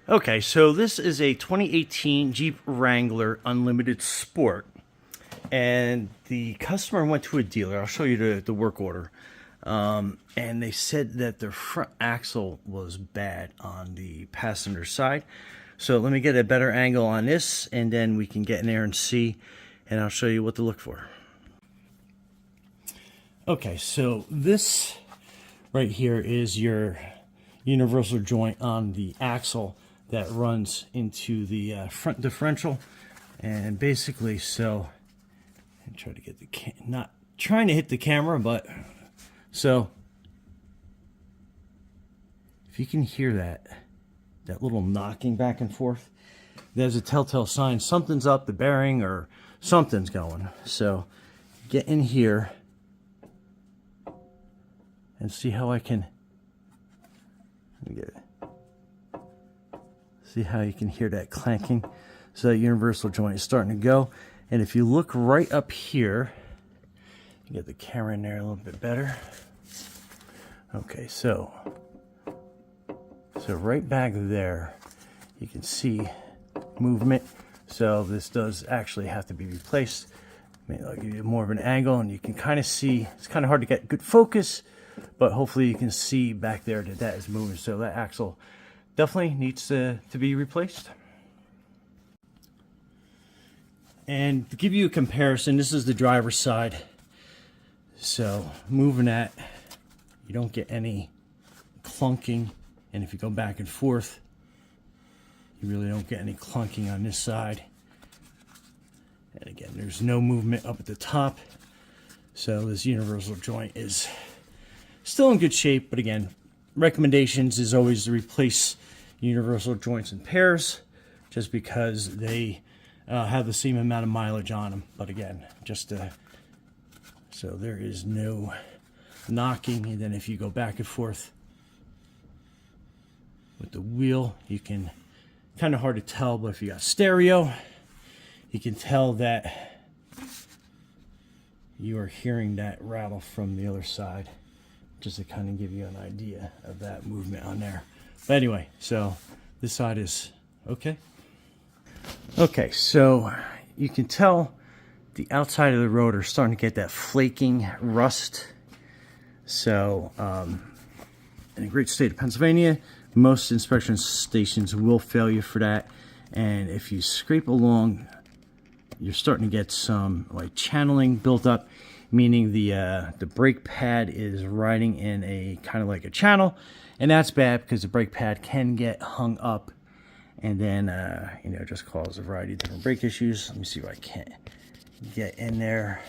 Okay, so this is a 2018 Jeep Wrangler Unlimited Sport, and the customer went to a dealer. I'll show you the work order, and they said that the front axle was bad on the passenger side. So let me get a better angle on this, and then we can get in there and see, and I'll show you what to look for. Okay, so this right here is your universal joint on the axle that runs into the front differential. And basically, so I try to get the not trying to hit the camera, but so if you can hear that little knocking back and forth, there's a telltale sign something's up, the bearing or something's going. So get in here and see how I can, let me get it. See how you can hear that clanking? So that universal joint is starting to go. And if you look right up here, you get the camera in there a little bit better. Okay, so right back there, you can see movement. So this does actually have to be replaced. Maybe I'll give you more of an angle, and you can kind of see, it's kind of hard to get good focus, but hopefully you can see back there that that is moving. So that axle definitely needs to be replaced. And to give you a comparison, this is the driver's side. So moving that, you don't get any clunking. And if you go back and forth, you really don't get any clunking on this side. And again, there's no movement up at the top. So this universal joint is still in good shape, but again, recommendations is always to replace universal joints in pairs, just because they have the same amount of mileage on them. But again, just so there is no knocking. And then if you go back and forth with the wheel, you can, kind of hard to tell, but if you got stereo, you can tell that you are hearing that rattle from the other side, just to kind of give you an idea of that movement on there. But anyway, so this side is okay. Okay, so you can tell the outside of the rotor is starting to get that flaking rust. So in the great state of Pennsylvania, most inspection stations will fail you for that. And if you scrape along, you're starting to get some like channeling built up, meaning the brake pad is riding in a kind of like a channel, and that's bad because the brake pad can get hung up, and then you know, just cause a variety of different brake issues. Let me see if I can get in there.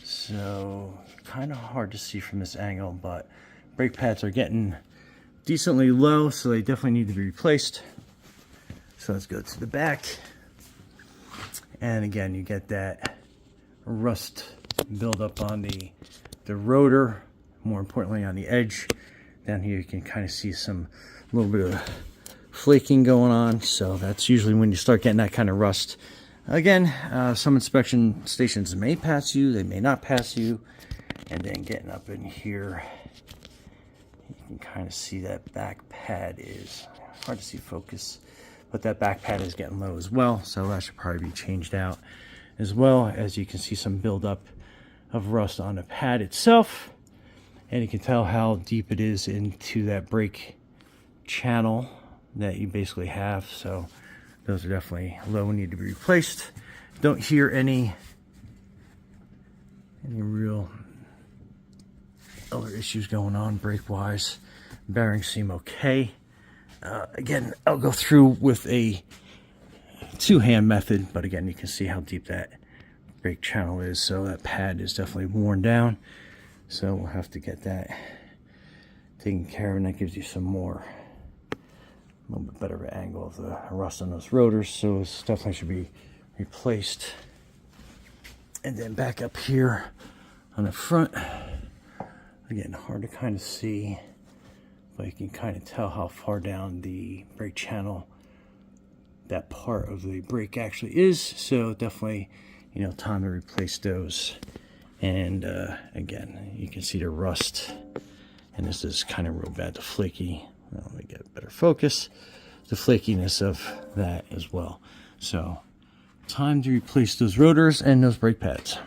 So kind of hard to see from this angle, but brake pads are getting decently low, so they definitely need to be replaced. So let's go to the back, and again, you get that rust build up on the rotor, more importantly on the edge. Down here you can kind of see some little bit of flaking going on, so that's usually when you start getting that kind of rust. Again, some inspection stations may pass you, they may not pass you. And then getting up in here, you can kind of see that back pad is hard to see focus, but that back pad is getting low as well, so that should probably be changed out, as well as you can see some buildup of rust on the pad itself. And you can tell how deep it is into that brake channel that you basically have. So those are definitely low and need to be replaced. Don't hear any real other issues going on brake wise. Bearings seem okay. Again, I'll go through with a two-hand method, but again, you can see how deep that brake channel is. So that pad is definitely worn down. So we'll have to get that taken care of, and that gives you some more, a little bit better of an angle of the rust on those rotors. So this definitely should be replaced. And then back up here on the front, again, hard to kind of see, but you can kind of tell how far down the brake channel that part of the brake actually is. So definitely, you know, time to replace those. And again, you can see the rust, and this is kind of real bad, the flaky. Let me get a better focus. the flakiness of that as well. So time to replace those rotors and those brake pads.